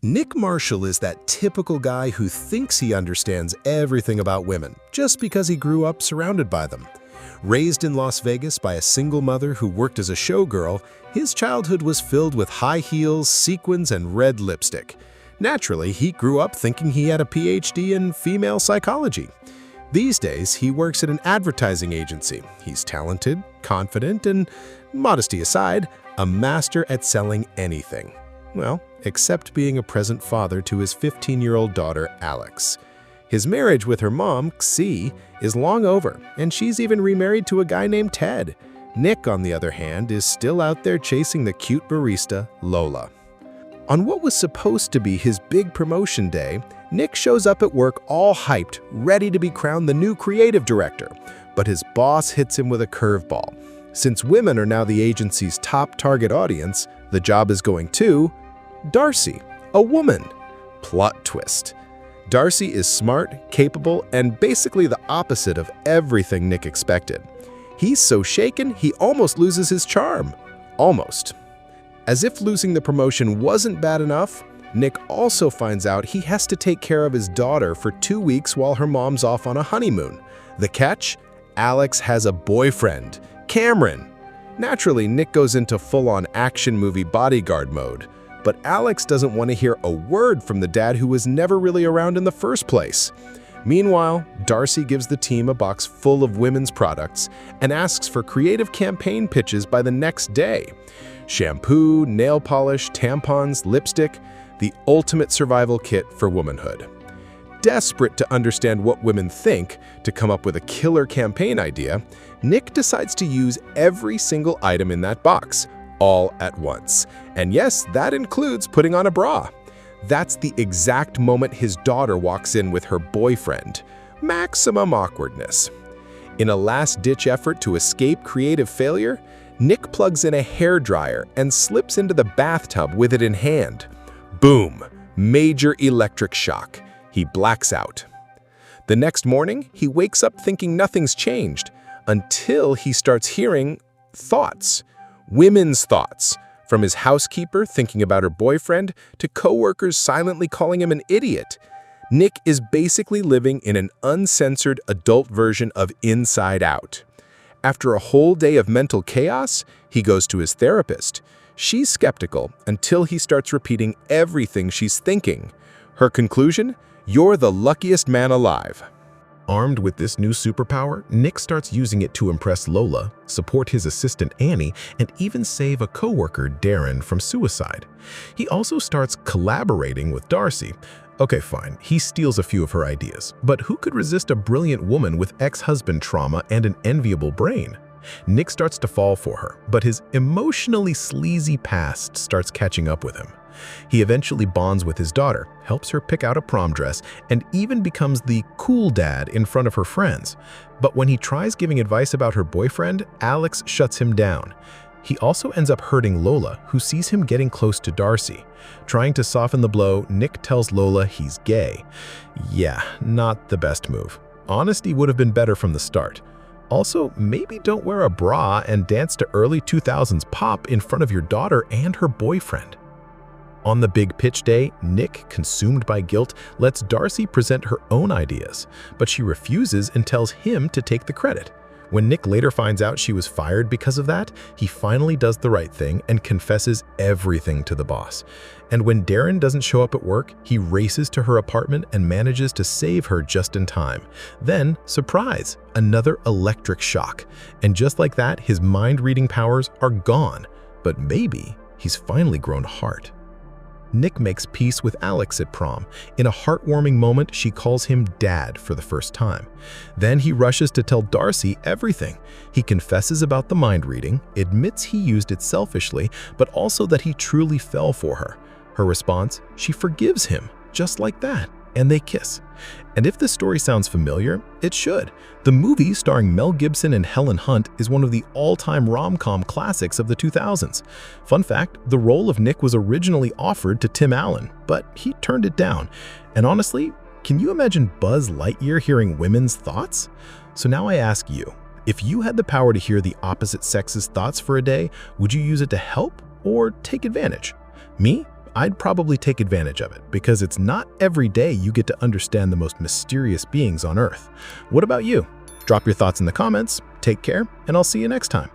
Nick Marshall is that typical guy who thinks he understands everything about women just because he grew up surrounded by them. Raised in Las Vegas by a single mother who worked as a showgirl, his childhood was filled with high heels, sequins, and red lipstick. Naturally, he grew up thinking he had a PhD in female psychology. These days, he works at an advertising agency. He's talented, confident, and, modesty aside, a master at selling anything. Well, except being a present father to his 15-year-old daughter, Alex. His marriage with her mom, Xi, is long over, and she's even remarried to a guy named Ted. Nick, on the other hand, is still out there chasing the cute barista, Lola. On what was supposed to be his big promotion day, Nick shows up at work all hyped, ready to be crowned the new creative director. But his boss hits him with a curveball. Since women are now the agency's top target audience, the job is going to Darcy, a woman. Plot twist. Darcy is smart, capable, and basically the opposite of everything Nick expected. He's so shaken, he almost loses his charm. Almost. As if losing the promotion wasn't bad enough, Nick also finds out he has to take care of his daughter for 2 weeks while her mom's off on a honeymoon. The catch? Alex has a boyfriend, Cameron. Naturally, Nick goes into full-on action movie bodyguard mode. But Alex doesn't want to hear a word from the dad who was never really around in the first place. Meanwhile, Darcy gives the team a box full of women's products and asks for creative campaign pitches by the next day. Shampoo, nail polish, tampons, lipstick, the ultimate survival kit for womanhood. Desperate to understand what women think to come up with a killer campaign idea, Nick decides to use every single item in that box, all at once. And yes, that includes putting on a bra. That's the exact moment his daughter walks in with her boyfriend. Maximum awkwardness. In a last-ditch effort to escape creative failure, Nick plugs in a hairdryer and slips into the bathtub with it in hand. Boom! Major electric shock. He blacks out. The next morning, he wakes up thinking nothing's changed, until he starts hearing thoughts. Women's thoughts, from his housekeeper thinking about her boyfriend to coworkers silently calling him an idiot. Nick is basically living in an uncensored adult version of Inside Out. After a whole day of mental chaos, he goes to his therapist. She's skeptical until he starts repeating everything she's thinking. Her conclusion? You're the luckiest man alive. Armed with this new superpower, Nick starts using it to impress Lola, support his assistant Annie, and even save a coworker, Darren, from suicide. He also starts collaborating with Darcy. Okay, fine, he steals a few of her ideas, but who could resist a brilliant woman with ex-husband trauma and an enviable brain? Nick starts to fall for her, but his emotionally sleazy past starts catching up with him. He eventually bonds with his daughter, helps her pick out a prom dress, and even becomes the cool dad in front of her friends. But when he tries giving advice about her boyfriend, Alex shuts him down. He also ends up hurting Lola, who sees him getting close to Darcy. Trying to soften the blow, Nick tells Lola he's gay. Yeah, not the best move. Honesty would have been better from the start. Also, maybe don't wear a bra and dance to early 2000s pop in front of your daughter and her boyfriend. On the big pitch day, Nick, consumed by guilt, lets Darcy present her own ideas, but she refuses and tells him to take the credit. When Nick later finds out she was fired because of that, he finally does the right thing and confesses everything to the boss. And when Darren doesn't show up at work, he races to her apartment and manages to save her just in time. Then, surprise, another electric shock. And just like that, his mind-reading powers are gone. But maybe he's finally grown heart. Nick makes peace with Alex at prom. In a heartwarming moment, she calls him Dad for the first time. Then he rushes to tell Darcy everything. He confesses about the mind reading, admits he used it selfishly, but also that he truly fell for her. Her response? She forgives him, just like that, and they kiss. And if this story sounds familiar, it should. The movie starring Mel Gibson and Helen Hunt is one of the all-time rom-com classics of the 2000s. Fun fact, the role of Nick was originally offered to Tim Allen, but he turned it down. And honestly, can you imagine Buzz Lightyear hearing women's thoughts? So now I ask you, if you had the power to hear the opposite sex's thoughts for a day, would you use it to help or take advantage? Me? I'd probably take advantage of it because it's not every day you get to understand the most mysterious beings on Earth. What about you? Drop your thoughts in the comments, take care, and I'll see you next time.